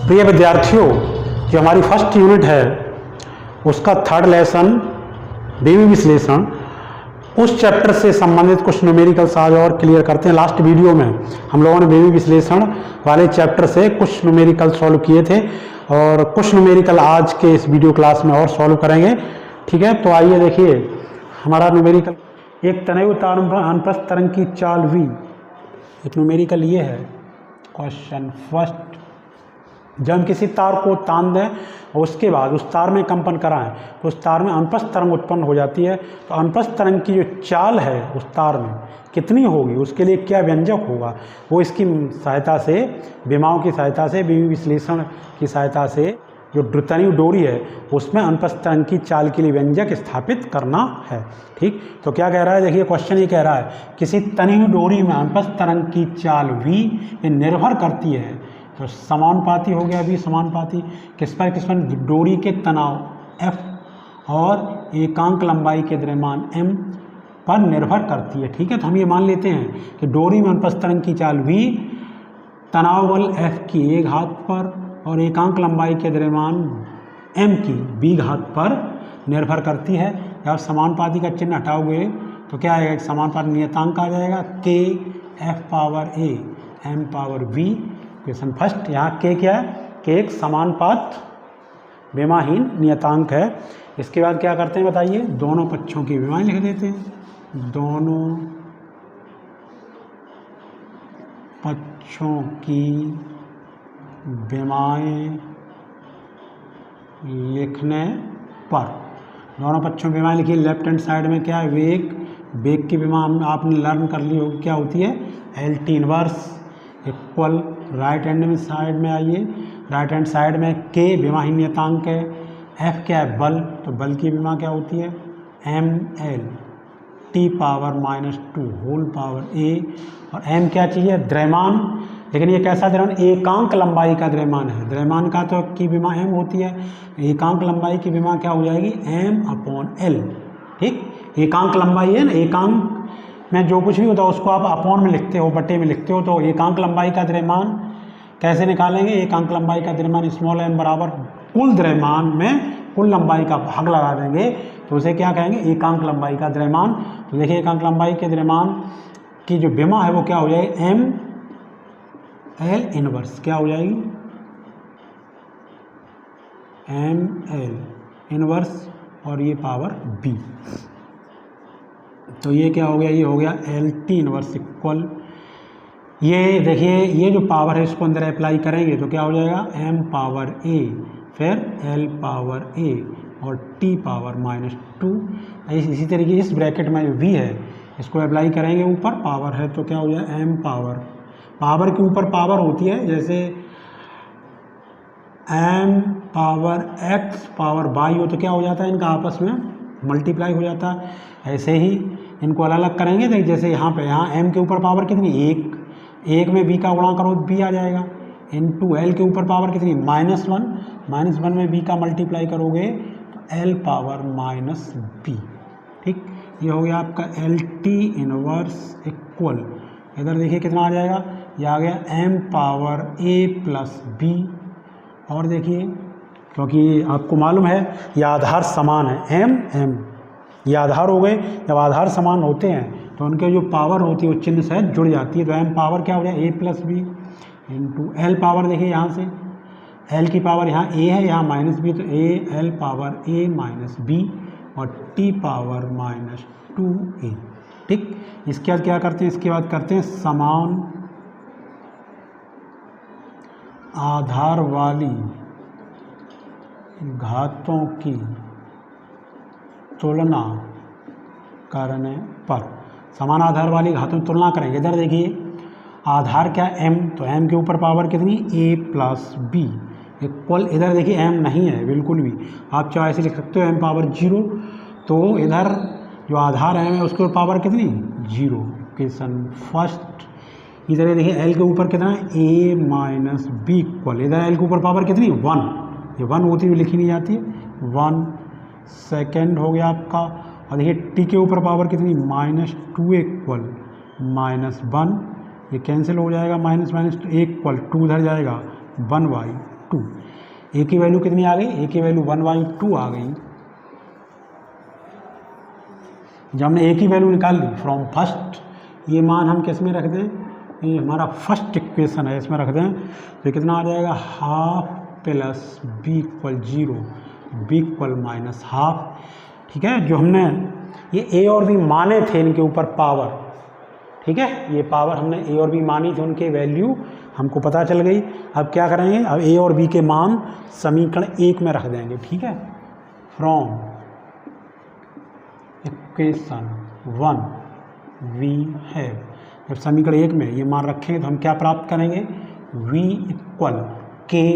प्रिय विद्यार्थियों, जो हमारी फर्स्ट यूनिट है उसका थर्ड लेसन बीवी विश्लेषण, उस चैप्टर से संबंधित कुछ न्यूमेरिकल्स आज और क्लियर करते हैं। लास्ट वीडियो में हम लोगों ने बीवी विश्लेषण वाले चैप्टर से कुछ न्यूमेरिकल सॉल्व किए थे और कुछ न्यूमेरिकल आज के इस वीडियो क्लास में और सॉल्व करेंगे। ठीक है, तो आइए देखिए हमारा न्यूमेरिकल, एक तनयु अनुप्रस्थ तरंग की चाल v। एक न्यूमेरिकल ये है क्वेश्चन फर्स्ट। जब हम किसी तार को तान दें और उसके बाद उस तार में कंपन कराएं तो उस तार में अनुप्रस्थ तरंग उत्पन्न हो जाती है। तो अनुप्रस्थ तरंग की जो चाल है उस तार में कितनी होगी, उसके लिए क्या व्यंजक होगा, वो इसकी सहायता से, विमाओं की सहायता से, बीवी विश्लेषण की सहायता से, जो तनयु डोरी है उसमें अनुप्रस्थ तरंग की चाल के लिए व्यंजक स्थापित करना है। ठीक, तो क्या कह रहा है, देखिए क्वेश्चन ये कह रहा है किसी तनयु डोरी में अनुप्रस्थ तरंग की चाल v ये निर्भर करती है, तो समानुपाती हो गया, भी समानुपाती किस पर डोरी के तनाव F और एकांक लंबाई के द्रव्यमान m पर निर्भर करती है। ठीक है, तो हम ये मान लेते हैं कि डोरी में अनुप्रस्थ तरंग की चाल v तनाव बल F की a घात पर और एकांक लंबाई के द्रव्यमान m की b घात पर निर्भर करती है। जब समानुपाती का चिन्ह हटाओगे तो क्या आएगा, समानुपाती नियतांक आ जाएगा k F power a m power v। Question first, यहाँ k क्या है, k एक समानुपात विमाहीन नियतांक है। इसके बाद क्या करते हैं बताइए, दोनों पक्षों की विमाएं लिख देते हैं। दोनों पक्षों की विमाएं लिखने पर, दोनों पक्षों की विमाएं लिखिए। लेफ्ट हैंड साइड में क्या है, वेग, वेग की विमा आपने लर्न कर ली होगी क्या होती है, LT inverse equal. Right hand में साइड में आइए, राइट हैंड साइड में k विमाहीन नियतांक है, F क्या है, बल, तो बल की विमा क्या होती है, ml t power -2 whole power a, और m क्या चाहिए, द्रव्यमान। लेकिन ये कैसा द्रव्यमान, एकांक लंबाई का द्रव्यमान है, द्रव्यमान का तो की विमा m होती है, एकांक लंबाई की विमा क्या हो जाएगी, m/l। ठीक, एकांक लंबाई है ना, एकांक में जो कुछ भी होता है उसको आप अपॉन में लिखते हो, बटे में लिखते हो। तो एकांक लंबाई का द्रव्यमान कैसे निकालेंगे, एकांक लंबाई का द्रव्यमान स्मॉल m बराबर कुल द्रव्यमान में कुल लंबाई का भाग लगा देंगे तो उसे क्या कहेंगे, एकांक लंबाई का द्रव्यमान। तो देखिए एकांक लंबाई के द्रव्यमान की जो विमा है वो क्या हो जाएगी, ml इनवर्स, क्या हो जाएगी, ml इनवर्स और ये पावर b। तो ये क्या हो गया, ये हो गया LT इनवर्स इक्वल, ये देखिए ये जो पावर है इसको अंदर अप्लाई करेंगे तो क्या हो जाएगा, m पावर a फिर l पावर a और t पावर -2। इसी तरीके इस ब्रैकेट में जो v है इसको अप्लाई करेंगे, ऊपर पावर है तो क्या हो जाएगा, m पावर, पावर के ऊपर पावर होती है, जैसे m power x power y हो तो क्या हो जाता है, इनका आपस में मल्टीप्लाई हो जाता है। ऐसे ही इनको अलग अलग करेंगे, तो जैसे यहाँ पे, यहाँ m के ऊपर पावर कितनी, एक में b का गुणा करो तो b आ जाएगा, इनटू l के ऊपर पावर कितनी, -1, -1 में b का मल्टीप्लाई करोगे तो l पावर -b। ठीक, ये हो गया आपका LT इनवर्स इक्वल, इधर देखिए कितना आ जाएगा, ये आ गया m power a plus b। और देखिए क्योंकि आपको मालूम है ये आधार समान है, m ये आधार हो गए, जब आधार समान होते हैं तो उनके जो पावर होती है वो चिन्ह से जुड़ जाती है। तो m पावर क्या हो जाए, a plus b into l power, देखिए यहाँ से l की पावर यहाँ a है, यहाँ -b, तो l पावर a -b और t पावर -2a। ठीक, इसके बाद क्या करते हैं, इसके बाद करते हैं समान आधार वाली घातों की तुलना करने पर, समान आधार वाली घातों की तुलना करेंगे। इधर देखिए आधार क्या m, तो m के ऊपर पावर कितनी, a प्लस b इक्वल, इधर देखिए m नहीं है बिल्कुल भी, आप चाहे ऐसे लिख सकते हो m पावर 0, तो इधर जो आधार है उसके ऊपर पावर कितनी, 0। क्वेश्चन फर्स्ट, इधर देखिए l के ऊपर कितना है, a - b इक्वल, इधर l के ऊपर पावर कितनी, 1, ये 1 होती हुई लिखी नहीं जाती है, 1 सेकेंड हो गया आपका। और देखिए t के ऊपर पावर कितनी, -2 इक्वल -1, ये कैंसिल हो जाएगा, माइनस तो 1 इक्वल 2 इधर जाएगा 1y 2। ए की वैल्यू कितनी आ गई? ए की वैल्यू 1/2 आ गई। जब हमने ए की वैल्यू निकाल ली फ्रॉम फर्स्ट, ये मान हम किस में रख दें? ये हमारा फर्स्ट इक्वेशन है, इसमें रख दें तो कितना आ जाएगा? Half plus b equal 0, b equal minus half. ठीक है, जो हमने ये ए और बी माने थे इनके ऊपर पावर, ठीक है, ये पावर हमने ए और बी मानी थी, उनके वैल्यू हमको पता चल गई। अब क्या करेंगे? अब ए और बी के मान समीकरण 1 में रख देंगे। ठीक है, फ्रॉम इक्वेशन 1 वी है, जब समीकरण 1 में ये मान रखेंगे तो हम क्या प्राप्त करेंगे? v इक्वल के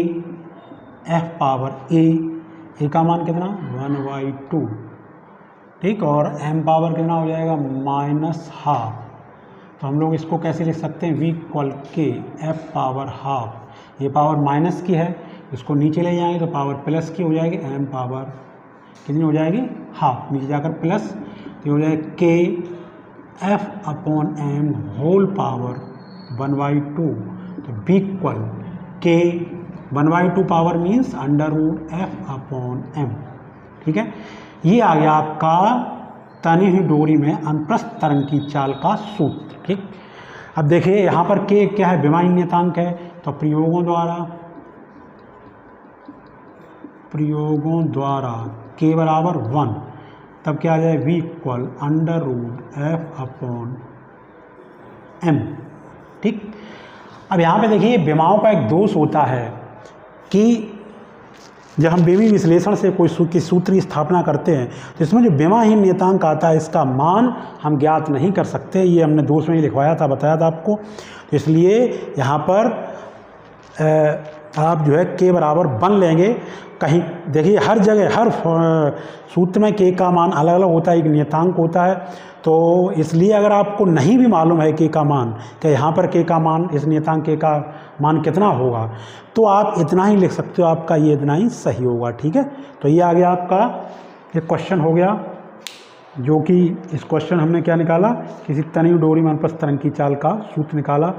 एफ पावर ए का मान कितना? 1/2। ठीक, और m पावर कितना हो जाएगा? -12। तो हम लोग इसको कैसे लिख सकते हैं? v इक्वल के एफ पावर हाफ, ये पावर माइनस की है, इसको नीचे ले जाएंगे तो पावर प्लस की हो जाएगी, m पावर कितनी हो जाएगी? हाफ, नीचे जाकर प्लस, तो हो जाएगा k f upon m whole power 1/2। तो b equal k 1/2 power means √f upon m. ठीक है, ये आ गया आपका तनी हुई डोरी में अनुप्रस्थ तरंग की चाल का सूत्र। ठीक, अब देखिए यहाँ पर के क्या है? विमायी नियतांक है, तो प्रयोगों द्वारा के बराबर 1, तब क्या आ जाए? v equal √f upon m। ठीक, अब यहाँ पे देखिए विमाओं का एक दोष होता है कि जब हम विमी विश्लेषण से कोई सूत्र की स्थापना करते हैं तो इसमें जो विमाहीन नियतांक आता है इसका मान हम ज्ञात नहीं कर सकते। ये हमने दोष में ही लिखवाया था, बताया था आपको। तो इसलिए यहाँ पर आप जो है के बराबर 1 लेंगे। कहीं देखिए हर जगह हर सूत्र में के का मान अलग अलग होता है, एक नियतांक होता है। तो इसलिए अगर आपको नहीं भी मालूम है के का मान, कि यहाँ पर के का मान, इस नियतांक के का मान कितना होगा, तो आप इतना ही लिख सकते हो, आपका ये इतना ही सही होगा। ठीक है, तो ये आ गया आपका एक क्वेश्चन हो गया, जो कि इस क्वेश्चन हमने क्या निकाला? किसी तनी हुई डोरी में अनुप्रस्थ तरंग की चाल का सूत्र निकाला।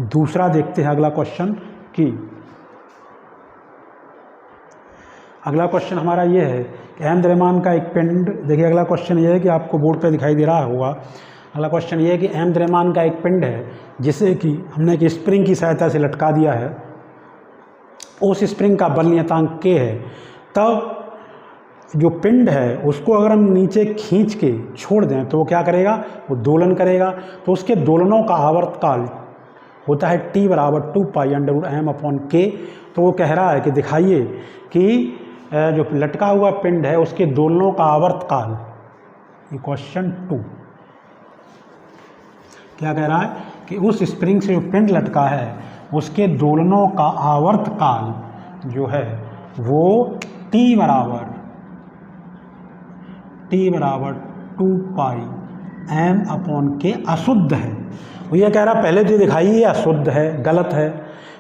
दूसरा देखते हैं अगला क्वेश्चन की। अगला क्वेश्चन हमारा ये है कि अहम द्रव्यमान का एक पिंड, देखिए अगला क्वेश्चन ये है कि आपको बोर्ड पे दिखाई दे रहा होगा। अगला क्वेश्चन ये है कि अहम द्रव्यमान का एक पिंड है जिसे कि हमने एक स्प्रिंग की सहायता से लटका दिया है, उस स्प्रिंग का बल नियतांक के है। तब जो पिंड है उसको अगर हम नीचे खींच के छोड़ दें तो वो क्या करेगा? वो दोलन करेगा। तो उसके दोलनों का आवर्तकाल होता है t बराबर 2π√m अपॉन k। तो वो कह रहा है कि दिखाइए कि जो लटका हुआ पिंड है उसके दोलनों का आवर्तकाल, ये क्वेश्चन 2 क्या कह रहा है कि उस स्प्रिंग से जो पिंड लटका है उसके दोलनों का आवर्तकाल जो है वो t बराबर 2πm अपॉन के अशुद्ध है। वो ये कह रहा पहले तो दिखाइए अशुद्ध है, गलत है,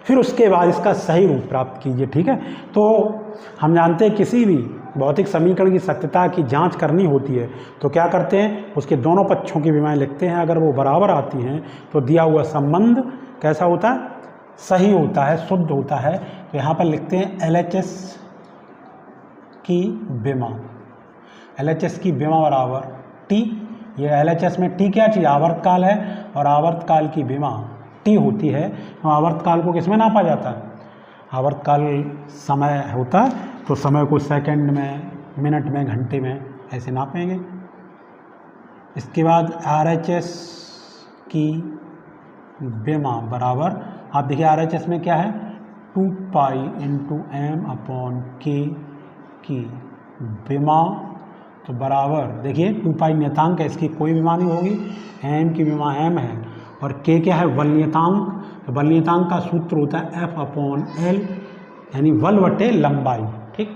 फिर उसके बाद इसका सही रूप प्राप्त कीजिए। ठीक है, तो हम जानते हैं किसी भी भौतिक समीकरण की सत्यता की जांच करनी होती है तो क्या करते हैं? उसके दोनों पक्षों की विमाएं लिखते हैं। अगर वो बराबर आती हैं तो दिया हुआ संबंध कैसा होता है? सही होता है, शुद्ध होता है। तो यहाँ पर लिखते हैं LHS की विमा, LHS की विमा बराबर T। ये LHS में T क्या चीज़? आवर्तकाल है, और आवर्तकाल की विमा T होती है। तो आवर्तकाल को किस में नापा जाता है? आवर्तकाल समय होता है, तो समय को सेकंड में, मिनट में, घंटे में ऐसे नापेंगे। इसके बाद RHS की विमा बराबर, आप देखिए RHS में क्या है? 2π/m अपॉन k की विमा, तो बराबर देखिए 2π नियतांक है, इसकी कोई विमा नहीं होगी, m की विमा m है, और k क्या है? बल नियतांक। तो बल नियतांक का सूत्र होता है F अपॉन L, यानी बल बटे लंबाई। ठीक,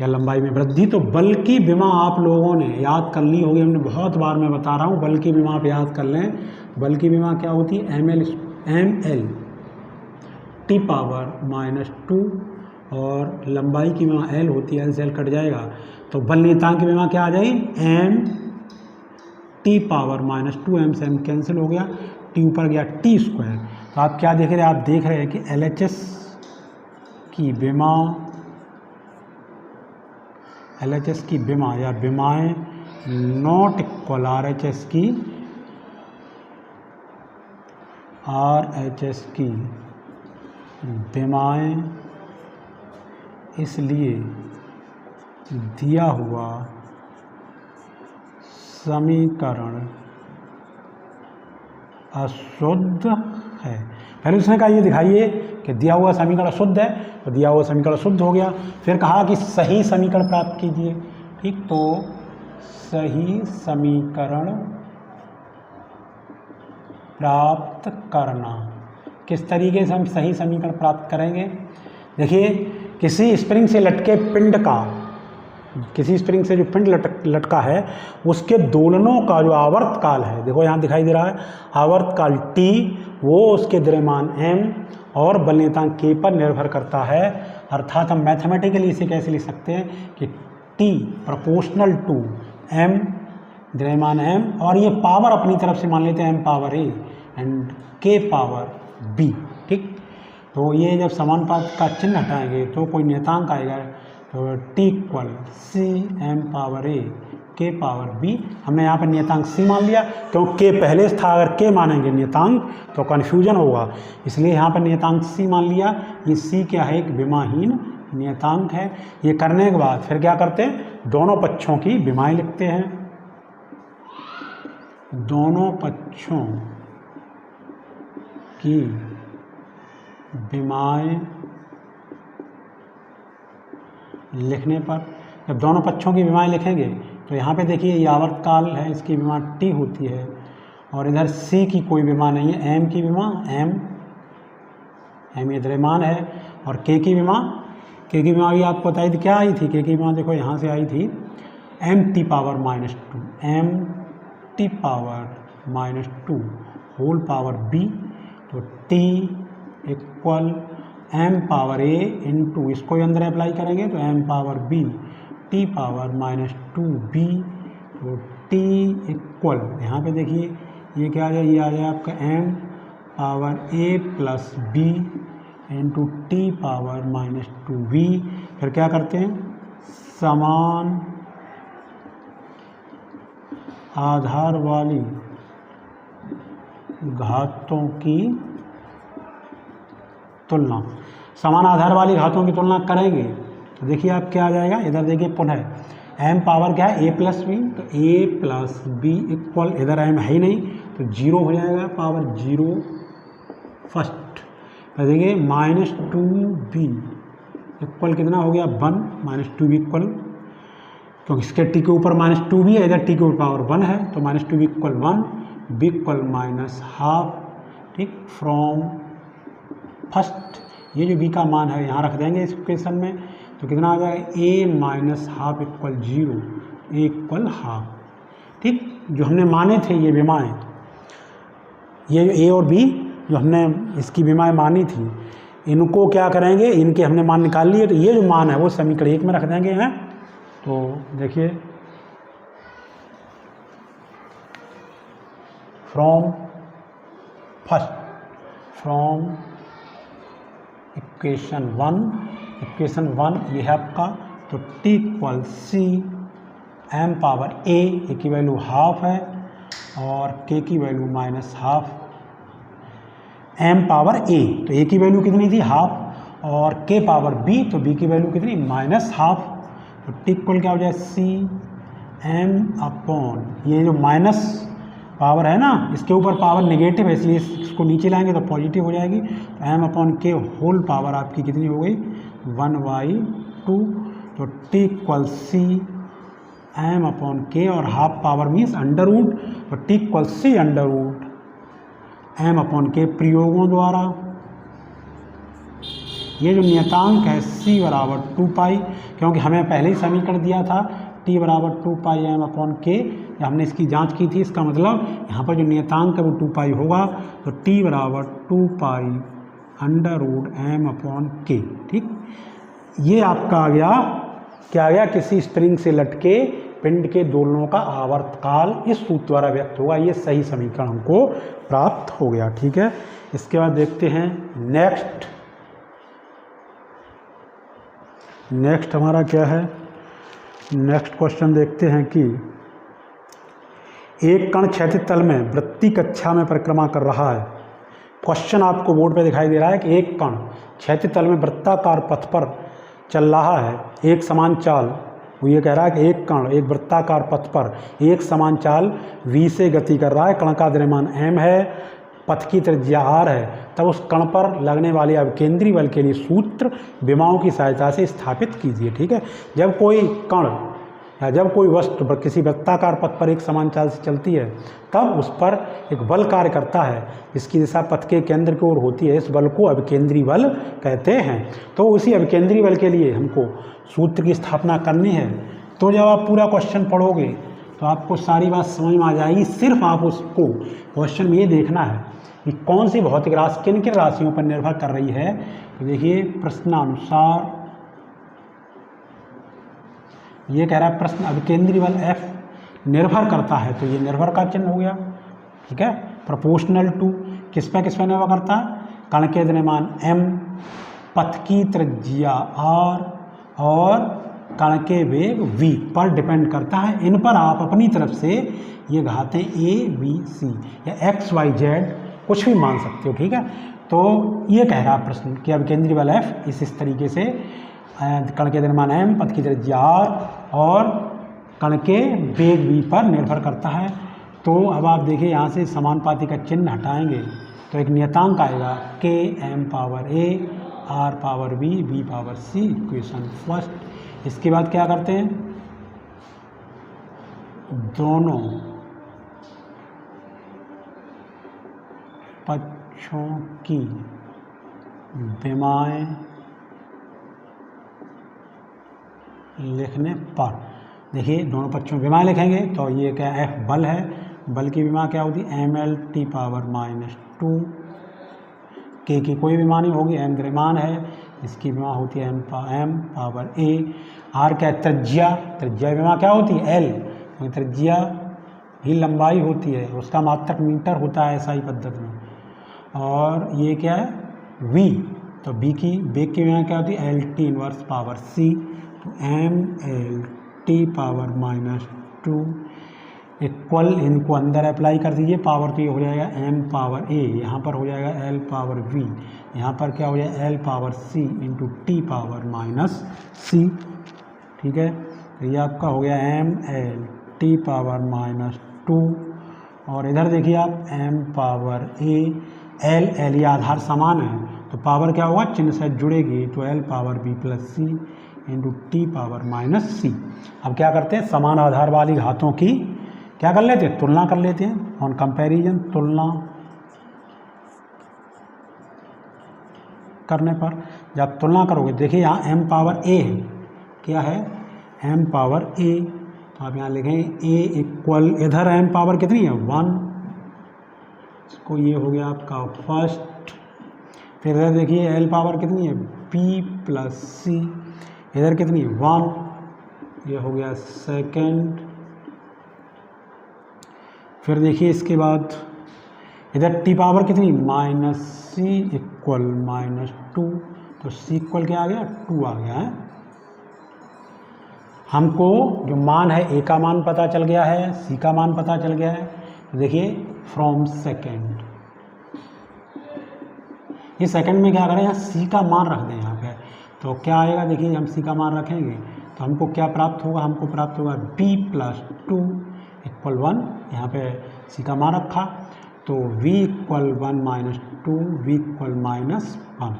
या लंबाई में वृद्धि। तो बल की विमा आप लोगों ने याद कर ली होगी, हमने बहुत बार मैं बता रहा हूँ, बल की विमा आप याद कर लें। बल की विमा क्या होती है? ml t पावर -2, और लंबाई की विमा L होती है, L से L कट जाएगा, तो बल नियतांक की विमा क्या आ जाएगी? m t पावर -2, m से m कैंसिल हो गया, t ऊपर गया t²। तो आप क्या देख रहे हैं? आप देख रहे हैं कि LHS की विमा, LHS की विमा या विमाएं नॉट इक्वल RHS की विमाएं, इसलिए दिया हुआ समीकरण अशुद्ध है। पहले उसने कहा ये दिखाइए कि दिया हुआ समीकरण शुद्ध है, तो दिया हुआ समीकरण शुद्ध हो गया। फिर कहा कि सही समीकरण प्राप्त कीजिए। ठीक, तो सही समीकरण प्राप्त करना, किस तरीके से हम सही समीकरण प्राप्त करेंगे? देखिए, किसी स्प्रिंग से लटके पिंड का, किसी स्प्रिंग से जो पिंड लटका है उसके दोलनों का जो आवर्त काल है, देखो यहाँ दिखाई दे रहा है आवर्त काल T, वो उसके द्रव्यमान M और बल नियतांक K पर निर्भर करता है। अर्थात हम मैथमेटिकली इसे कैसे लिख सकते हैं कि T प्रोपोर्शनल टू M, द्रव्यमान M, और ये पावर अपनी तरफ से मान लेते हैं M power A and K power B। ठीक, तो ये जब समानुपात का चिन्ह हटाएंगे तो कोई नियतांक आएगा, तो T equal C M power A K power B। हमने यहाँ पर नियतांक C मान लिया, क्योंकि K पहले था, अगर K मानेंगे नियतांक तो कन्फ्यूजन होगा, इसलिए यहाँ पर नियतांक C मान लिया। ये C क्या है? एक विमाहीन नियतांक है। ये करने के बाद फिर क्या करते हैं? दोनों पक्षों की विमाएं लिखते हैं। दोनों पक्षों की विमाएं लिखने पर, जब दोनों पक्षों की विमाएं लिखेंगे तो यहाँ पे देखिए ये आवर्त काल है, इसकी विमा T होती है, और इधर C की कोई विमा नहीं है, M की विमा M ये द्रव्यमान है, और K की विमा भी आपको बताई थी, क्या आई थी K की विमा? देखो यहाँ से आई थी MT power -2, MT power -2 whole power B, तो T equal M power A into, इसको अंदर अप्लाई करेंगे तो M power B T power -2B, तो T इक्वल, यहाँ पे देखिए ये क्या आ जाए? ये आ जाए आपका M power A plus B into T power -2B। फिर क्या करते हैं? समान आधार वाली घातों की तुलना, समान आधार वाली घातों की तुलना करेंगे तो देखिए आप क्या आ जाएगा? इधर देखिए पुनः M पावर क्या है? A प्लस बी, तो A प्लस बी इक्वल, इधर M है ही नहीं तो 0 हो जाएगा, पावर 0 फर्स्ट। तो देखिए -2B इक्वल कितना हो गया? 1, -2B इक्वल, क्योंकि इसके T के ऊपर -2B है, इधर T के ऊपर पावर 1 है, तो -2B इक्वल 1, B इक्वल -12। ठीक, फ्रॉम फर्स्ट, ये जो B का मान है यहाँ रख देंगे इस इक्वेशन में, तो कितना आ जाएगा? A -12 equal 0, A equal half. ठीक, जो हमने माने थे ये विमाएं, ये A और B जो हमने इसकी विमाएं मानी थी, इनको क्या करेंगे? इनके हमने मान निकाल लिए, तो ये जो मान है वो समीकरण 1 में रख देंगे हैं। तो देखिए फ्रॉम इक्वेशन 1 ये है आपका, तो T equal C M power A की वैल्यू हाफ है और K की वैल्यू -12, M पावर A, तो A की वैल्यू कितनी थी? हाफ, और K पावर B, तो B की वैल्यू कितनी? -12। तो T इक्वल क्या हो जाए? C M अपॉन, ये जो माइनस पावर है ना, इसके ऊपर पावर नेगेटिव है, इसलिए इसको नीचे लाएंगे तो पॉजिटिव हो जाएगी, तो M upon K whole power आपकी कितनी हो गई? 1/2। तो T equal C M upon K, और half power means under root, तो T equal C under root M upon K प्रयोगों द्वारा। ये जो नियतांक है C बराबर 2π, क्योंकि हमें पहले ही समीकरण दिया था T बराबर 2π M अपॉन K, हमने इसकी जांच की थी, इसका मतलब यहाँ पर जो नियतांक है वो 2π होगा, तो T बराबर 2π under root M upon K। ठीक, ये आपका आ गया, क्या आ गया? किसी स्प्रिंग से लटके पिंड के दोलनों का आवर्तकाल इस सूत्र द्वारा व्यक्त होगा। ये सही समीकरण हमको प्राप्त हो गया। ठीक है, इसके बाद देखते हैं नेक्स्ट नेक्स्ट हमारा क्या है, नेक्स्ट क्वेश्चन देखते हैं कि एक कण क्षैतिज तल में वृत्तीय कक्षा में परिक्रमा कर रहा है। क्वेश्चन आपको बोर्ड पे दिखाई दे रहा है कि एक कण क्षैतिज तल में वृत्ताकार पथ पर चल रहा है, एक समान चाल। वो ये कह रहा है कि एक कण एक वृत्ताकार पथ पर एक समान चाल v से गति कर रहा है, कण का द्रव्यमान m है, पथ की त्रिज्या r है। तब उस कण पर लगने वाले अभिकेंद्री बल के लिए सूत्र विमाओं की सहायता से स्थापित कीजिए। ठीक है, जब कोई कण या जब कोई वस्तु किसी वृत्ताकार पथ पर एक समान चाल से चलती है तब उस पर एक बल कार्य करता है जिसकी दिशा पथ के केंद्र की ओर होती है। इस बल को अभिकेंद्री बल कहते हैं। तो उसी अभिकेंद्री बल के लिए हमको सूत्र की स्थापना करनी है। तो जब आप पूरा क्वेश्चन पढ़ोगे तो आपको सारी बात समझ में आ जाएगी। सिर्फ आप उसको क्वेश्चन में ये देखना है कि कौन सी भौतिक राशि किन किन राशियों पर निर्भर कर रही है। तो देखिए प्रश्नानुसार ये कह रहा है प्रश्न अभिकेंद्री बल F निर्भर करता है, तो ये निर्भर का चिन्ह हो गया। ठीक है, प्रोपोर्शनल टू किस पे निर्भर करता है, कण के द्रव्यमान m, पथ की त्रिज्या r और कण के वेग v पर डिपेंड करता है। इन पर आप अपनी तरफ से ये घातें a b c या x y z कुछ भी मान सकते हो। ठीक है, तो ये कह रहा प्रश्न कि अभिकेंद्री बल F इस तरीके से कण के द्रव्यमान m, पथ की त्रिज्या r और कण के वेग v पर निर्भर करता है। तो अब आप देखिए यहाँ से समानुपाती का चिन्ह हटाएंगे तो एक नियतांक आएगा k m power a r power b b power c, equation first. इसके बाद क्या करते हैं, दोनों पक्षों की विमाएं लिखने पर, देखिए दोनों पक्षों में विमा लिखेंगे तो ये क्या F बल है, बल की विमा क्या होती है ml t पावर -2, k की कोई विमा नहीं होगी, m द्रव्यमान है, इसकी विमा होती है m पावर a, r क्या है त्रिज्या, त्रिज्या विमा क्या होती है l, तो त्रिज्या ही लंबाई होती है, उसका मात्रक मीटर होता है SI पद्धति में। और ये क्या है v, तो b की वेग की विमा क्या होती है LT इनवर्स पावर c, तो mlt पावर -2 इक्वल, इनको अंदर अप्लाई कर दीजिए पावर, तो ये हो जाएगा m पावर a, यहाँ पर हो जाएगा l पावर v, यहाँ पर क्या हो जाएगा l power c into t power -c। ठीक है, तो ये आपका हो गया mlt पावर -2 और इधर देखिए आप m पावर a, l ये आधार समान है तो पावर क्या होगा चिन्ह से जुड़ेगी, तो l power b plus c into T power -c। अब क्या करते हैं, समान आधार वाली घातों की क्या कर लेते हैं, तुलना कर लेते हैं। ऑन कंपैरिजन, तुलना करने पर जब तुलना करोगे, देखिए यहाँ m पावर a है, क्या है m पावर a, तो आप यहाँ लिखें a इक्वल, इधर m पावर कितनी है 1, इसको ये हो गया आपका फर्स्ट। फिर इधर देखिए l पावर कितनी है b प्लस c, इधर कितनी 1, ये हो गया सेकंड। फिर देखिए इसके बाद इधर t पावर कितनी -c इक्वल -2, तो c इक्वल क्या आ गया 2 आ गया है। हमको जो मान है a का मान पता चल गया है, c का मान पता चल गया है। देखिए फ्रॉम सेकंड, ये सेकंड में क्या करें, यहाँ c का मान रख दें यहाँ पे, तो क्या आएगा, देखिए हम c का मान रखेंगे तो हमको क्या प्राप्त होगा, हमको प्राप्त होगा b प्लस 2 इक्वल 1, यहाँ पे c का मान रखा तो v equal 1 minus 2, v equal -1,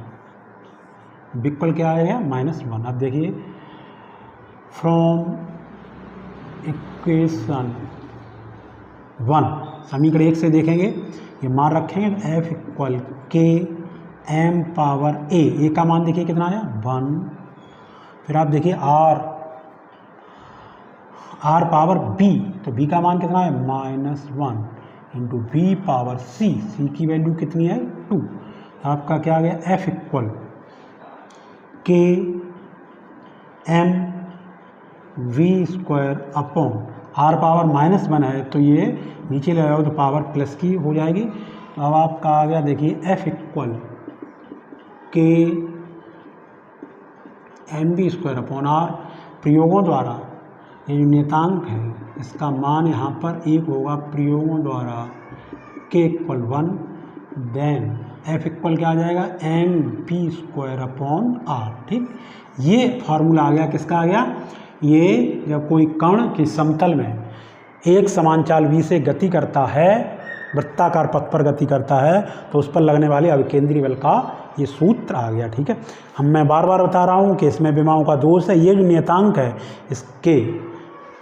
v equal क्या आएगा -1। अब देखिए फ्रॉम इक्वेशन 1, समीकरण 1 से देखेंगे, ये मान रखेंगे तो f equal k m power a का मान देखिए कितना आया 1। फिर आप देखिए r पावर b, तो b का मान कितना है -1 इंटू b पावर c की वैल्यू कितनी है 2। आपका क्या आ गया f equal k m v square upon r power -1 है तो ये नीचे ले आओ तो पावर प्लस की हो जाएगी। तो अब आपका आ गया देखिए f equal k mv² upon R. प्रयोगों द्वारा ये जो नियतांक है इसका मान यहाँ पर 1 होगा प्रयोगों द्वारा k इक्वल 1, देन f इक्वल क्या आ जाएगा mv² अपॉन आर। ठीक, ये फार्मूला आ गया, किसका आ गया, ये जब कोई कण की समतल में एक समान चाल v से गति करता है, वृत्ताकार पथ पर गति करता है, तो उस पर लगने वाले अभिकेंद्री बल का ये सूत्र आ गया। ठीक है, मैं बार बार बता रहा हूँ कि इसमें विमाओं का दोष है। ये जो नियतांक है, इसके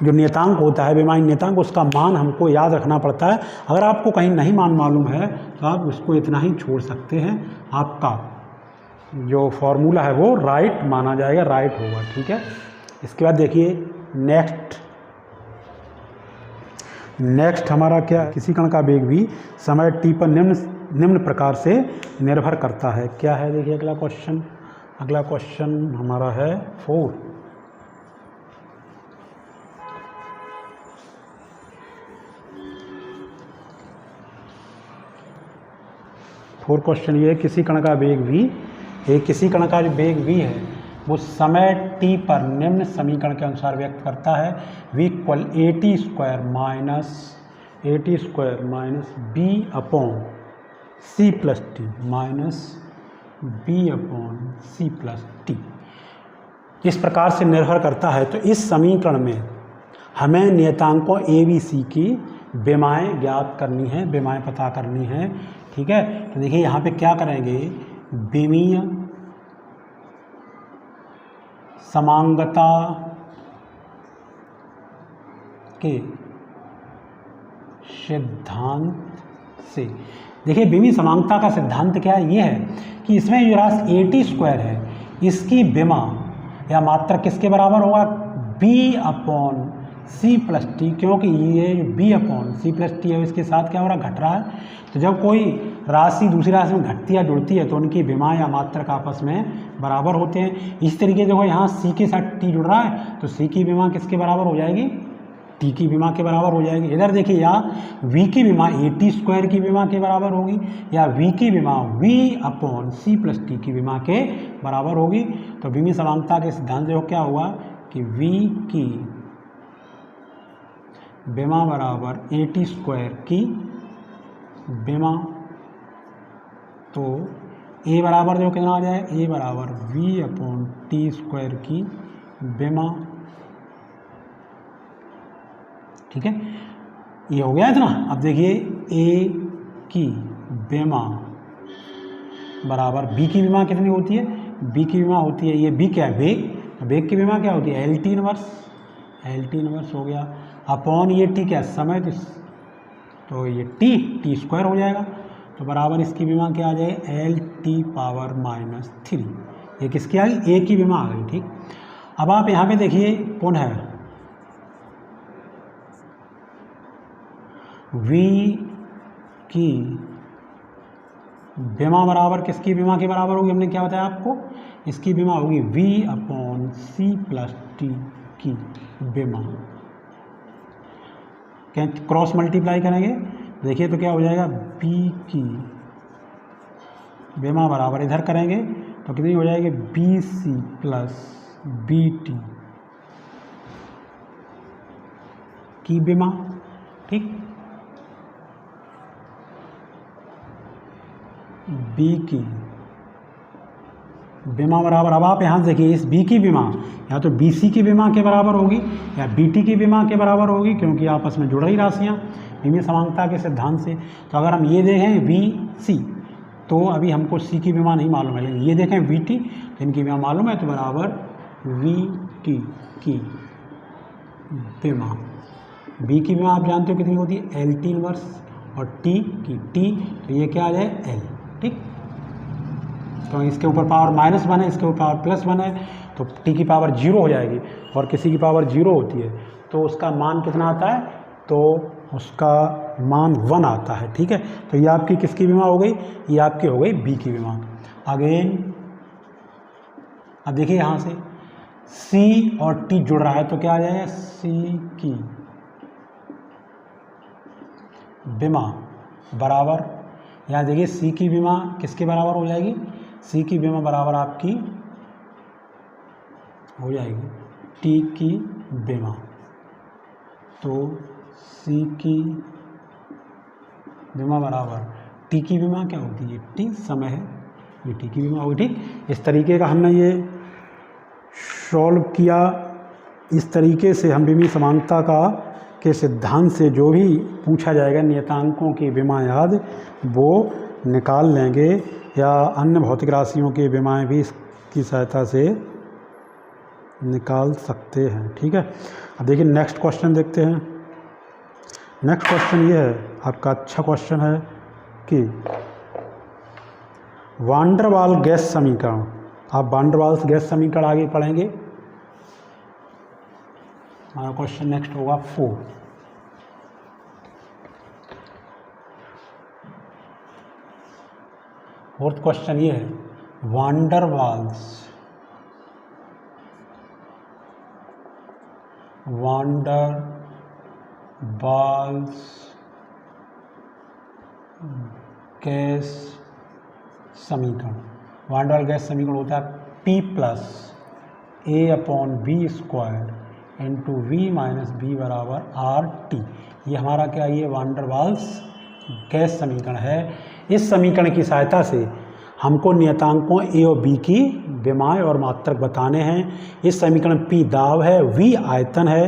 जो नियतांक होता है विमायी नियतांक, उसका मान हमको याद रखना पड़ता है। अगर आपको कहीं नहीं मान मालूम है तो आप उसको इतना ही छोड़ सकते हैं, आपका जो फॉर्मूला है वो राइट माना जाएगा, राइट होगा। ठीक है, इसके बाद देखिए नेक्स्ट हमारा क्या, किसी कण का वेग भी समय t पर निम्न प्रकार से निर्भर करता है। क्या है, देखिए अगला क्वेश्चन हमारा है 4। क्वेश्चन ये, किसी कण का वेग भी, किसी कण का जो वेग v है वो समय t पर निम्न समीकरण के अनुसार व्यक्त करता है। v equal at² minus b upon c plus T minus b upon c plus T, इस प्रकार से निर्भर करता है। तो इस समीकरण में हमें नियतांकों a b c की विमाएँ ज्ञात करनी है, विमाएँ पता करनी है। ठीक है, तो देखिए यहाँ पे क्या करेंगे, विमीय समांगता के सिद्धांत से। देखिए विमीय समांगता का सिद्धांत क्या है, ये है कि इसमें जो राशि at² है इसकी विमा या मात्रा किसके बराबर होगा, b upon c plus T, क्योंकि ये b upon c plus T है, इसके साथ क्या हो रहा है, घट रहा है। तो जब कोई राशि दूसरी राशि में घटती या जुड़ती है तो उनकी विमा या मात्रक आपस में बराबर होते हैं। इस तरीके से देखो यहाँ c के साथ t जुड़ रहा है तो c की विमा किसके बराबर हो जाएगी, t की विमा के बराबर हो जाएगी। इधर देखिए या v की विमा at² की विमा के बराबर होगी, या v की विमा v upon c plus T की विमा के बराबर होगी। तो विमीय समांगता के सिद्धांत से क्या हुआ कि v की विमा बराबर at² की विमा, तो a बराबर जो कितना आ जाए, a बराबर v अपॉन t² की विमा। ठीक है, ये हो गया इतना। अब देखिए a की विमा बराबर b की विमा कितनी होती है, b की विमा होती है, ये b क्या है, वेग की विमा क्या होती है, LT इनवर्स हो गया, अपॉन ये t क्या है, समय, तो ये t² हो जाएगा। तो बराबर इसकी विमा क्या आ जाए, LT⁻³ ये किसकी आ गई, a की विमा आ गई। ठीक, अब आप यहाँ पे देखिए पुनः v की विमा बराबर किसकी विमा के बराबर होगी, हमने क्या बताया आपको, इसकी विमा होगी v upon c plus T की विमा। क्या क्रॉस मल्टीप्लाई करेंगे, देखिए तो क्या हो जाएगा, b की विमा बराबर इधर करेंगे तो कितनी हो जाएगी, bc प्लस bt की विमा। ठीक, b की विमा बराबर, अब आप यहाँ देखिए इस b की विमा या तो bc की विमा के बराबर होगी या bt की विमा के बराबर होगी, क्योंकि आपस में जुड़ रही राशियाँ विमीय समांगता के सिद्धांत से। तो अगर हम ये देखें bc, तो अभी हमको c की विमा नहीं मालूम है, लेकिन ये देखें bt तो इनकी विमा मालूम है, तो बराबर vt की विमा। b की विमा आप जानते हो कितनी होती है, LT इनवर्स, और t की t, तो ये क्या आ जाए, l। ठीक, तो इसके ऊपर पावर -1 है, इसके ऊपर पावर +1 है, तो t की पावर 0 हो जाएगी, और किसी की पावर 0 होती है तो उसका मान कितना आता है, तो उसका मान 1 आता है। ठीक है, तो ये आपकी किसकी विमा हो गई, ये आपकी हो गई b की विमा। अगेन अब देखिए यहाँ से c और t जुड़ रहा है तो क्या आ जाएगा, c की विमा बराबर, यहाँ देखिए c की विमा किसके बराबर हो जाएगी, c की विमा बराबर आपकी हो जाएगी टी की विमा, तो सी की विमा बराबर टी की विमा क्या होती है, टी समय है, ये टी की विमा होगी। ठीक, इस तरीके का हमने ये सॉल्व किया। इस तरीके से हम विमीय समानता के सिद्धांत से जो भी पूछा जाएगा नियतांकों की विमायाद वो निकाल लेंगे, या अन्य भौतिक राशियों की विमाएँ भी इसकी सहायता से निकाल सकते हैं। ठीक है, अब देखिए नेक्स्ट क्वेश्चन देखते हैं। नेक्स्ट क्वेश्चन ये है आपका, अच्छा क्वेश्चन है कि वान डेर वाल गैस समीकरण, आप वान डेर वाल्स गैस समीकरण आगे पढ़ेंगे। हमारा क्वेश्चन नेक्स्ट होगा 4। फोर्थ क्वेश्चन ये है, वान डेर वाल्स गैस समीकरण। वान डेर वाल्स गैस समीकरण होता है P plus A/V² into V minus B बराबर RT। ये हमारा क्या, ये वान डेर वाल्स गैस समीकरण है। इस समीकरण की सहायता से हमको नियतांकों A और B की विमाएं और मात्रक बताने हैं। इस समीकरण P दाब है, V आयतन है,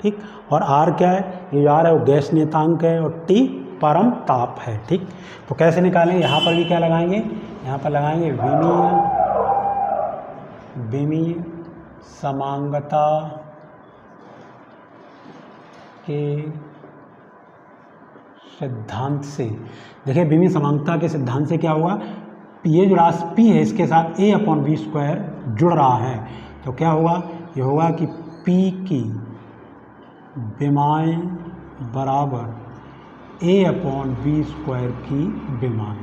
ठीक, और R क्या है, ये R है वो गैस नियतांक है, और T परम ताप है। ठीक, तो कैसे निकालेंगे, यहाँ पर भी क्या लगाएंगे, यहाँ पर लगाएंगे विमीय समांगता के सिद्धांत से। देखिए विमीय समांगता के सिद्धांत से क्या होगा, ये जो राशि P है इसके साथ A/V² जुड़ रहा है, तो क्या होगा, ये होगा कि P की विमाएं बराबर A/V² की विमाएं।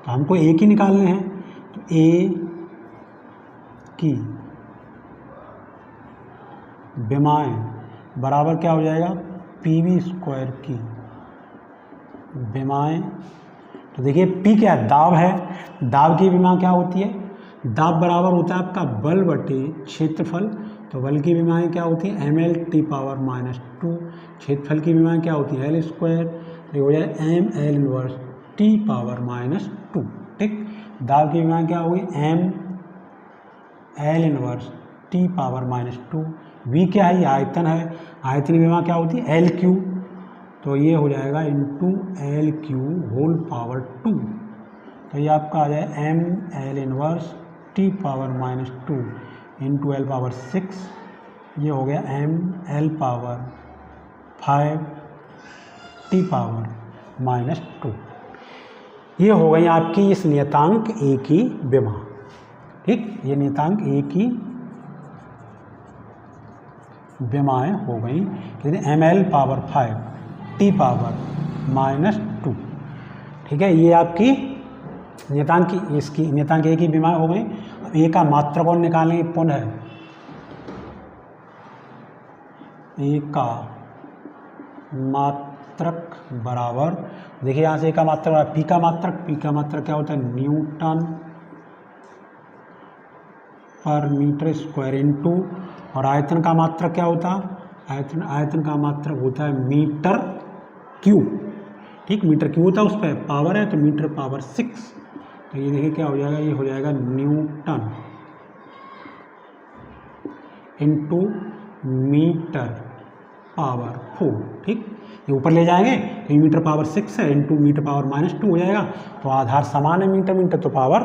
तो हमको A की निकालने हैं, तो A की विमाएं बराबर क्या हो जाएगा, PV² की विमाएं। तो देखिए P क्या है, दाब है, दाब की विमा क्या होती है, दाब बराबर होता है आपका बल बटे क्षेत्रफल। तो बल की विमाएं क्या होती है, mL/-2। क्षेत्रफल की विमाएं क्या होती है, L²। तो ये हो जाए mL इनवर्स T⁻²। ठीक, दाब की विमाएं क्या होगी, mL इनवर्स T⁻²। V क्या है, ये आयतन है, आयतन की विमा क्या होती है, LQ। तो ये हो जाएगा इंटू LQ²। तो ये आपका आ जाए mL inverse T⁻² into L⁻6। ये हो गया mL⁵ T⁻²। ये हो गई आपकी इस नियतांक A की विमा। ठीक, ये नियतांक A की विमाएं हो गई, कितनी, mL⁵ T⁻²। ठीक है, ये आपकी नियतांक की, इसकी नियतांक A की विमाएं हो गई। अब A का मात्रक और निकालेंगे पुनः, A का मात्रक बराबर, देखिए यहाँ से A का मात्रक बराबर P का मात्रक क्या होता है, न्यूटन पर मीटर स्क्वायर इंटू, और आयतन का मात्रक क्या होता है, आयतन का मात्रक होता है मीटर क्यूब। ठीक, मीटर क्यूब होता है, उस पर पावर है तो मीटर पावर 6। तो ये देखिए क्या हो जाएगा, ये हो जाएगा न्यूटन इंटू मीटर पावर 4। ठीक, ये ऊपर ले जाएंगे तो ये मीटर पावर 6 है इंटू मीटर पावर -2 हो जाएगा। तो आधार समान है मीटर मीटर, तो पावर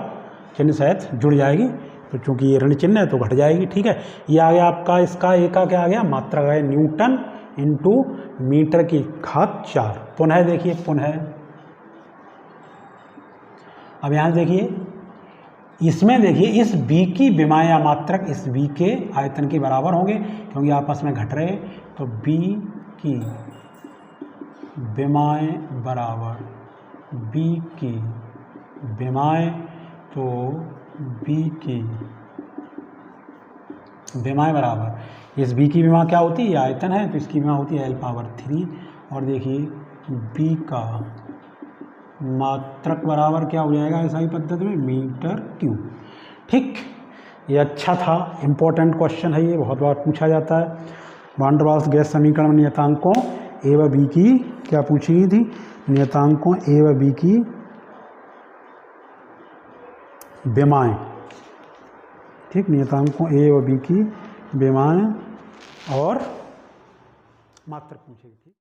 चिन्ह सहित जुड़ जाएगी, तो चूंकि ये ऋण चिन्ह है तो घट जाएगी। ठीक है, ये आ गया आपका, इसका A का क्या आ गया, मात्रक है न्यूटन इंटू मीटर की घात 4। पुनः देखिए, पुनः अब यहाँ देखिए, इसमें देखिए इस B की विमाएं या मात्रक इस B के आयतन के बराबर होंगे, क्योंकि आपस में घट रहे। तो B की विमाएं बराबर B की विमाएं, तो B की विमाएं बराबर, इस B की विमा क्या होती है, ये आयतन है तो इसकी विमा होती है L⁻3। और देखिए B का मात्रक बराबर क्या हो जाएगा ऐसा ही पद्धति में, मीटर क्यूब। ठीक, ये अच्छा था, इम्पोर्टेंट क्वेश्चन है, ये बहुत बार पूछा जाता है। वान डेर वाल्स गैस समीकरण में नियतांकों ए व बी की क्या पूछी गई थी, नियतांकों ए व बी की विमाएँ, ठीक, नियतांकों ए व बी की विमाएँ और मात्रक पूछी गई थी।